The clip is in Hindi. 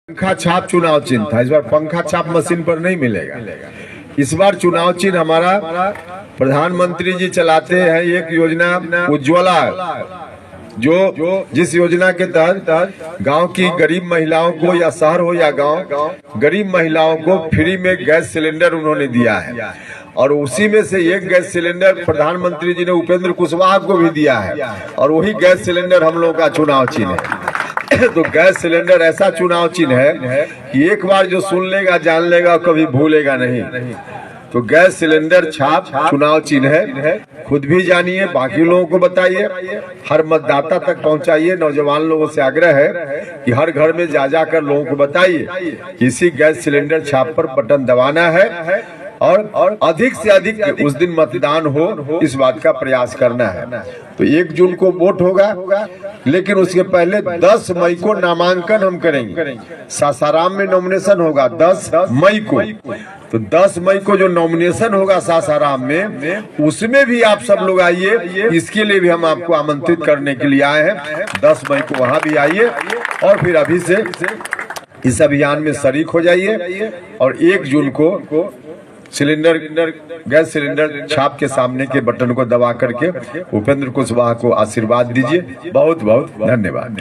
पंखा छाप चुनाव चिन्ह था, इस बार पंखा छाप मशीन पर नहीं मिलेगा। इस बार चुनाव चिन्ह हमारा प्रधानमंत्री जी चलाते हैं एक योजना उज्ज्वला, जो जिस योजना के तहत गांव की गरीब महिलाओं को, या शहर हो या गांव, गरीब महिलाओं को फ्री में गैस सिलेंडर उन्होंने दिया है। और उसी में से एक गैस सिलेंडर प्रधानमंत्री जी ने उपेंद्र कुशवाहा को भी दिया है, और वही गैस सिलेंडर हम लोगों का चुनाव चिन्ह है। तो गैस सिलेंडर ऐसा चुनाव चिन्ह है कि एक बार जो सुन लेगा जान लेगा, कभी भूलेगा नहीं। तो गैस सिलेंडर छाप चुनाव चिन्ह है, खुद भी जानिए, बाकी लोगों को बताइए, हर मतदाता तक पहुंचाइए। नौजवान लोगों से आग्रह है कि हर घर में जा कर लोगों को बताइए इसी गैस सिलेंडर छाप पर बटन दबाना है, और अधिक से अधिक उस दिन मतदान हो, इस बात का प्रयास करना है। तो 1 जून को वोट होगा, लेकिन उसके पहले 10 मई को नामांकन हम करेंगे। सासाराम में नॉमिनेशन होगा 10 मई को। तो 10 मई को जो नॉमिनेशन होगा सासाराम में, उसमें भी आप सब लोग आइए। इसके लिए भी हम आपको आमंत्रित करने के लिए आए हैं। 10 मई को वहां भी आइए, और फिर अभी से इस अभियान में शरीक हो जाइए। और 1 जून को गैस सिलेंडर छाप के सामने के बटन को दबा करके उपेंद्र कुशवाहा को आशीर्वाद दीजिए। बहुत बहुत धन्यवाद।